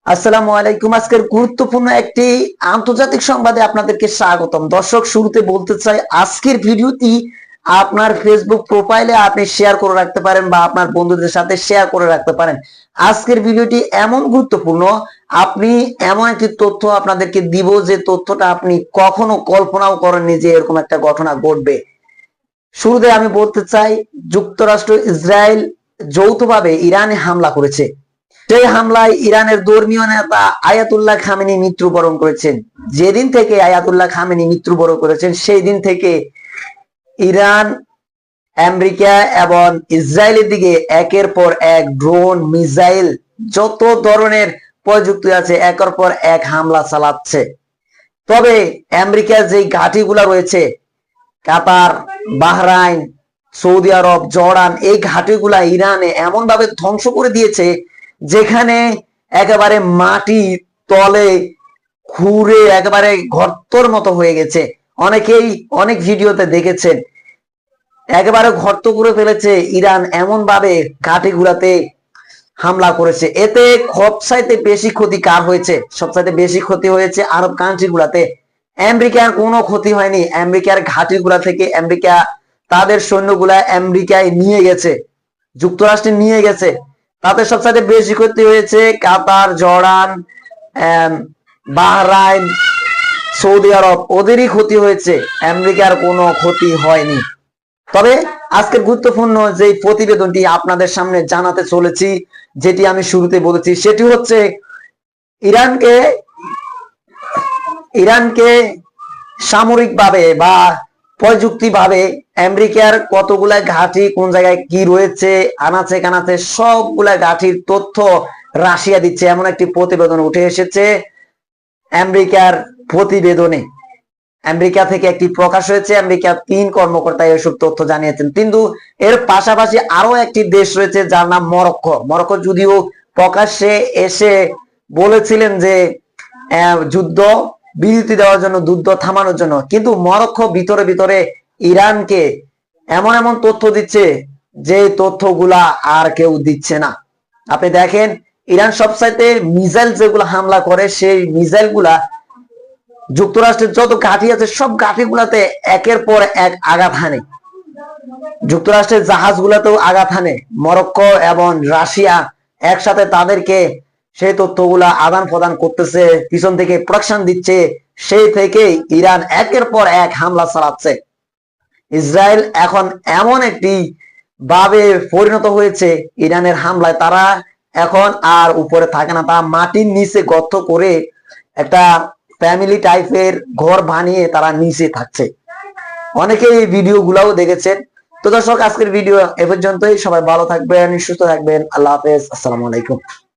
আসসালামু আলাইকুম। আজকের গুরুত্বপূর্ণ একটি আন্তর্জাতিক সংবাদে আপনাদেরকে স্বাগতম। দর্শক, শুরুতে বলতে চাই, আজকের ভিডিওটি আপনার ফেসবুক প্রোফাইলে আপনি শেয়ার করে রাখতে পারেন বা আপনার বন্ধুদের সাথে শেয়ার করে রাখতে পারেন। আজকের ভিডিওটি এমন গুরুত্বপূর্ণ, আপনি এমন একটি তথ্য আপনাদেরকে দিব যে তথ্যটা আপনি কখনো কল্পনাও করেননি যে এরকম একটা ঘটনা ঘটবে। শুরুতে আমি বলতে চাই, যুক্তরাষ্ট্র ইসরায়েল যৌথভাবে ইরানে হামলা করেছে। সেই হামলায় ইরানের ধর্মীয় নেতা আয়াতুল্লাহ খামেনি মৃত্যুবরণ করেছেন। যেদিন থেকে আয়াতুল্লাহ খামেনি মৃত্যুবরণ করেছেন সেই দিন থেকে ইরান, আমেরিকা এবং ইসরায়েলের দিকে একের পর এক ড্রোন, মিসাইল, যত ধরনের প্রযুক্তি আছে একের পর এক হামলা চালাচ্ছে। তবে আমেরিকার যে ঘাঁটিগুলা রয়েছে, কাতার, বাহরাইন, সৌদি আরব, জর্ডান, এই ঘাঁটিগুলা ইরানে এমন ভাবে ধ্বংস করে দিয়েছে যেখানে একেবারে মাটি তলে খুঁড়ে একেবারে গর্তর মতো হয়ে গেছে। অনেকেই অনেক ভিডিওতে দেখেছেন, একেবারে গর্ত করে ফেলেছে ইরান, এমন ভাবে ঘাঁটিগুলাতে হামলা করেছে। এতে সবচাইতে বেশি ক্ষতি কার হয়েছে? সবচাইতে বেশি ক্ষতি হয়েছে আরব কান্ট্রি গুলাতে। আমেরিকার কোনো ক্ষতি হয়নি। আমেরিকার ঘাঁটিগুলা থেকে আমেরিকা তাদের সৈন্যগুলা আমেরিকায় নিয়ে গেছে, যুক্তরাষ্ট্রে নিয়ে গেছে। তাতে সবচাইতে বেশি ক্ষতি হয়েছে কাতার, জর্ডান, বাহরাইন, সৌদি আরব, ওদেরই ক্ষতি হয়েছে, আমেরিকার কোনো ক্ষতি হয়নি। তবে আজকের গুরুত্বপূর্ণ যে প্রতিবেদনটি আপনাদের সামনে জানাতে চলেছি, যেটি আমি শুরুতে বলেছি, সেটি হচ্ছে ইরানকে ইরানকে সামরিকভাবে বা প্রযুক্তিভাবে আমেরিকার কতগুলা ঘাঁটি কোন জায়গায় কি রয়েছে, আনাচে কানাচে সবগুলা ঘাঁটির তথ্য রাশিয়া দিচ্ছে, এমন একটি প্রতিবেদন উঠে এসেছে আমেরিকার প্রতিবেদনে। আমেরিকা থেকে একটি প্রকাশ হয়েছে, আমেরিকার 3 কর্মকর্তা এসব তথ্য জানিয়েছেন। কিন্তু এর পাশাপাশি আরো একটি দেশ রয়েছে যার নাম মরক্কো। মরক্কো যদিও প্রকাশ্যে এসে বলেছিলেন যে যুদ্ধ বিরতি দেওয়ার জন্য, যুদ্ধ থামানোর জন্য, কিন্তু মরক্কো ভিতরে ভিতরে ইরানকে এমন এমন তথ্য দিচ্ছে যে তথ্যগুলা আর কেউ দিচ্ছে না। আপনি দেখেন, ইরান সবচাইতে মিসাইল যেগুলো হামলা করে, সেই মিসাইল গুলা যুক্তরাষ্ট্রের যত ঘাঁটি আছে সব ঘাঁটিগুলাতে একের পর এক আঘাত হানে। যুক্তরাষ্ট্রের জাহাজগুলাতেও আঘাত হানে। মরক্কো এবং রাশিয়া একসাথে তাদেরকে সেই তথ্যগুলা আদান প্রদান করতেছে, পিছন থেকে প্রোডাকশন দিচ্ছে। সেই থেকে ইরান একের পর এক হামলা চালাচ্ছে। ইসরায়েল এখন এমন একটি ভাবে পরিণত হয়েছে ইরানের হামলায়, তারা এখন আর উপরে থাকে না, তারা মাটির নিচে গর্ত করে একটা ফ্যামিলি টাইপের ঘর বানিয়ে তারা নিচে থাকছে। অনেকে এই ভিডিও গুলাও দেখেছেন। তো দর্শক, আজকের ভিডিও এ পর্যন্তই। সবাই ভালো থাকবেন, সুস্থ থাকবেন। আল্লাহ হাফেজ। আসসালামু আলাইকুম।